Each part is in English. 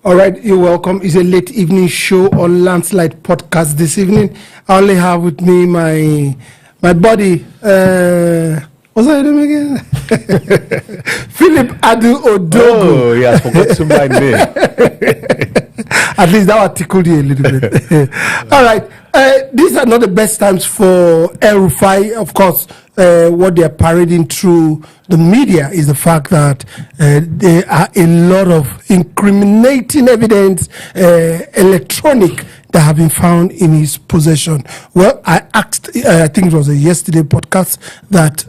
All right, you're welcome. It's a late evening show on Landslide Podcast this evening. I only have with me my buddy, what's that name again? Philip Adu Odogo. Oh, he has forgotten my name. At least that will tickle you a little bit. All right, these are not the best times for El-Rufai. Of course, what they are parading through the media is the fact that there are a lot of incriminating evidence, electronic, that have been found in his possession. Well, I asked, I think it was a yesterday podcast, that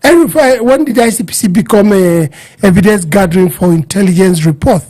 El-Rufai, when did ICPC become a evidence gathering for intelligence report?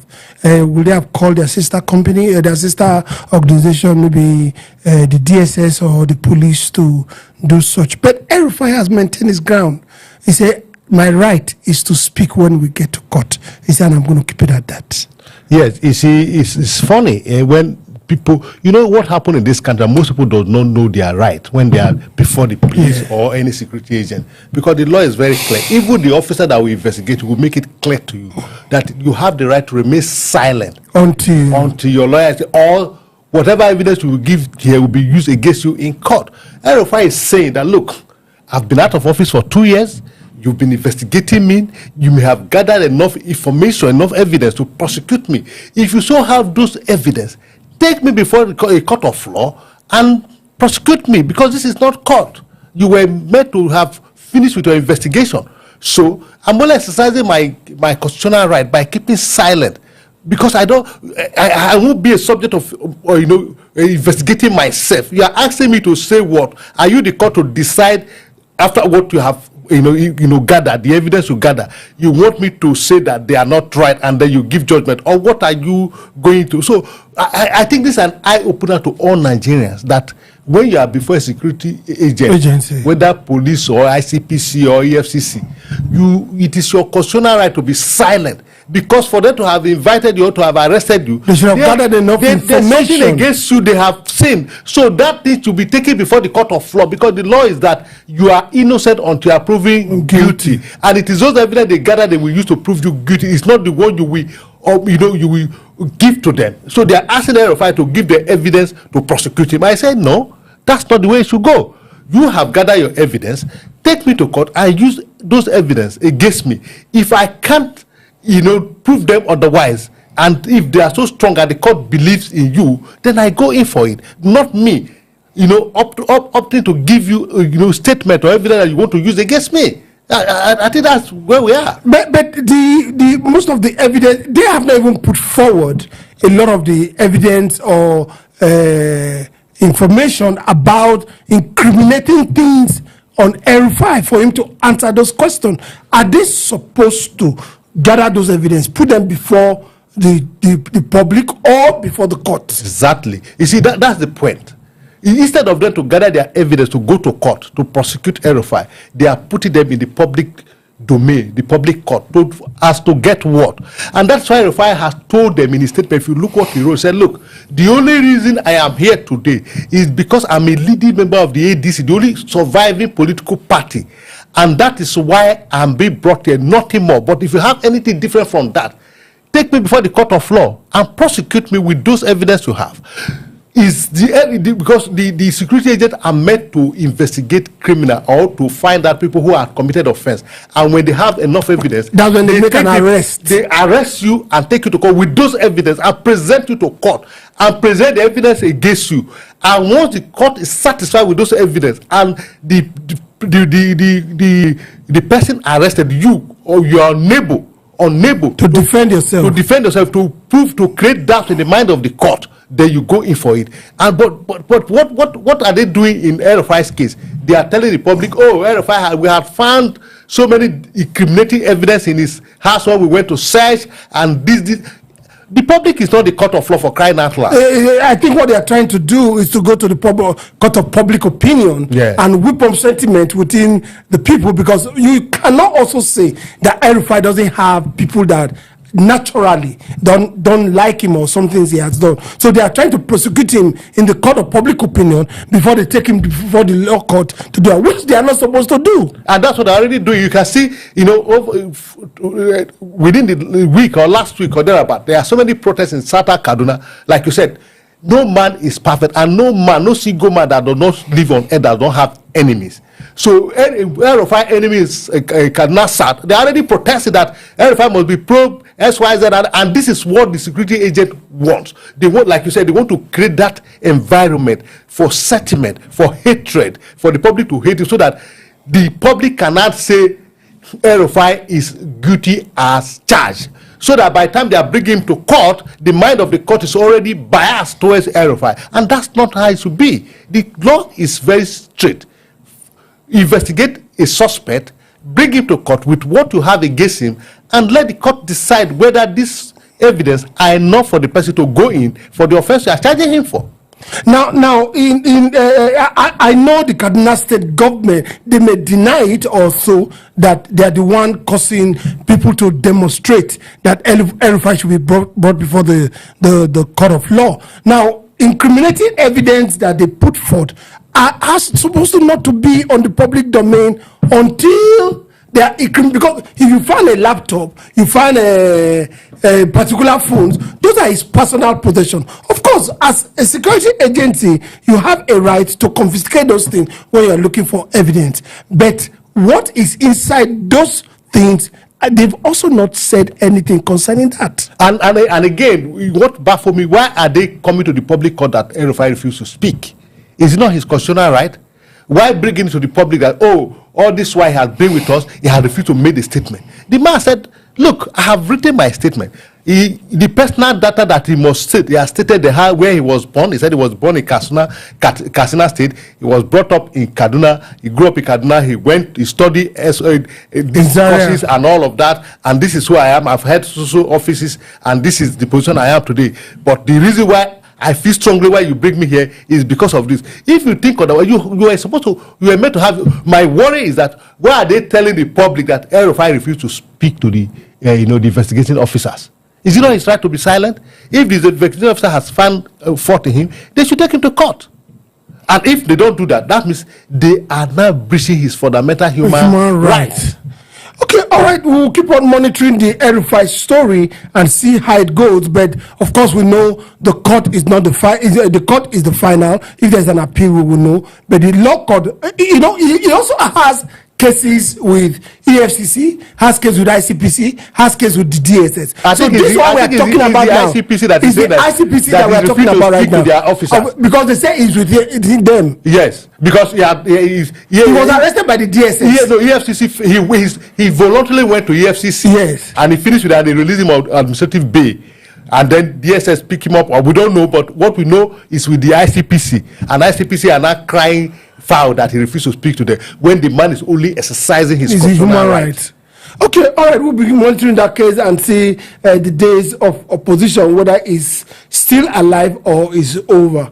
Will they have called their sister company, their sister organization, maybe the DSS or the police to do such? But El-Rufai has maintained his ground. He said, my right is to speak when we get to court. He said, I'm going to keep it at that. Yes, you see, it's funny when people, you know what happened in this country, most people do not know their right when they are before the police or any security agent, because the law is very clear. Even the officer that will investigate will make it clear to you that you have the right to remain silent until your lawyer, or whatever evidence you will give here will be used against you in court. El-Rufai is saying that, look, I've been out of office for 2 years. You've been investigating me. You may have gathered enough information, enough evidence to prosecute me. If you so have those evidence, take me before a court of law and prosecute me, because this is not court. You were meant to have finished with your investigation. So I'm only exercising my constitutional right by keeping silent, because I won't be a subject of investigating myself. You are asking me to say what? Are you the court to decide after what you have gather, the evidence you gather? You want me to say that they are not right and then you give judgment, or what are you going to? So I think this is an eye-opener to all Nigerians, that when you are before a security agency, whether police or ICPC or EFCC, it is your constitutional right to be silent, because for them to have invited you or to have arrested you, they should have gathered enough information. There's something against you they have seen. So that needs to be taken before the court of law, because the law is that you are innocent until you are proven guilty. And it is those evidence they gather they will use to prove you guilty. It's not the one you will give to them. So they are asking El-Rufai to give the evidence to prosecute him. I said, no, that's not the way it should go. You have gathered your evidence, take me to court and use those evidence against me. If I can't prove them otherwise, and if they are so strong and the court believes in you, then I go in for it. Not me, opting to give you, statement or evidence that you want to use against me. I think that's where we are. But the most of the evidence, they have not even put forward a lot of the evidence or information about incriminating things on El-Rufai for him to answer those questions. Are they supposed to gather those evidence, put them before the public or before the court? Exactly. You see, that's the point. Instead of them to gather their evidence to go to court to prosecute El-Rufai, they are putting them in the public domain, the public court, as to get what? And that's why El-Rufai has told them in his statement, if you look what he wrote, he said, look, the only reason I am here today is because I'm a leading member of the ADC, the only surviving political party. And that is why I'm being brought here, nothing more. But if you have anything different from that, take me before the court of law and prosecute me with those evidence you have. Because the security agents are meant to investigate criminal or to find out people who have committed offense. And when they have enough evidence, that's when they make an arrest. They arrest you and take you to court with those evidence and present you to court and present the evidence against you. And once the court is satisfied with those evidence and the person arrested, you or you are unable to defend yourself, to prove, to create doubt in the mind of the court, then you go in for it. And but what are they doing in El-Rufai's case? They are telling the public, oh, El-Rufai, we have found so many incriminating evidence in his house when we went to search, and this. The public is not the court of law, for crying out loud. I think what they are trying to do is to go to the court of public opinion and whip up sentiment within the people, because you cannot also say that El-Rufai doesn't have people that naturally don't like him or some things he has done. So they are trying to prosecute him in the court of public opinion before they take him before the law court to do it, which they are not supposed to do. And that's what they're already doing. You can see, within the week or last week or thereabout, there are so many protests in Southern Kaduna. Like you said, no man is perfect, and no single man that does not live on earth that don't have enemies. So El-Rufai enemies, Kaduna South, they already protested that El-Rufai must be probed, XYZ, and this is what the security agent wants. They want, like you said, they want to create that environment for sentiment, for hatred, for the public to hate him, so that the public cannot say El-Rufai is guilty as charged. So that by the time they are bringing him to court, the mind of the court is already biased towards El-Rufai. And that's not how it should be. The law is very strict. Investigate a suspect, bring him to court with what you have against him, and let the court decide whether this evidence are enough for the person to go in for the offense you are charging him for. Now, I know the Kaduna State government, they may deny it also that they are the one causing people to demonstrate that El-Rufai should be brought before the court of law. Now, incriminating evidence that they put forth are supposed to not to be on the public domain until they are, because if you find a laptop, you find a particular phones, those are his personal possession. Of course, as a security agency, you have a right to confiscate those things when you are looking for evidence. But what is inside those things, they've also not said anything concerning that. And again, what baffles me, why are they coming to the public court that El-Rufai refused to speak? Is it not his constitutional right? Why bring it to the public that, all this while he has been with us, he has refused to make a statement? The man said, look, I have written my statement. The personal data that he must state, he has stated where he was born. He said he was born in Katsina State. He was brought up in Kaduna. He grew up in Kaduna. He studied these courses and all of that. And this is who I am. I've had social offices, and this is the position I am today. But the reason why I feel strongly why you bring me here is because of this. If you think otherwise, you are meant to have. My worry is that why are they telling the public that El-Rufai refused to speak to the investigating officers? Is it not his right to be silent? If the investigating officer has found fault in him, they should take him to court. And if they don't do that, that means they are now breaching his fundamental human rights. Okay, all right, we'll keep on monitoring the El-Rufai story and see how it goes. But of course, we know the court is not the court is the final. If there's an appeal, we will know. But the law court, it also has cases with EFCC, has cases with ICPC, has cases with the DSS. So this one we are talking about now is the ICPC that we are talking about right now. Because they say it's with them. Yes, because he was arrested by the DSS. Yeah, no, EFCC. He voluntarily went to EFCC. Yes, and he finished with that. They released him on administrative bail. And then DSS pick him up, or we don't know, but what we know is with the ICPC. And ICPC are now crying foul that he refused to speak to them when the man is only exercising his human rights. Okay, all right, we'll be monitoring that case and see the days of opposition, whether it's still alive or is over.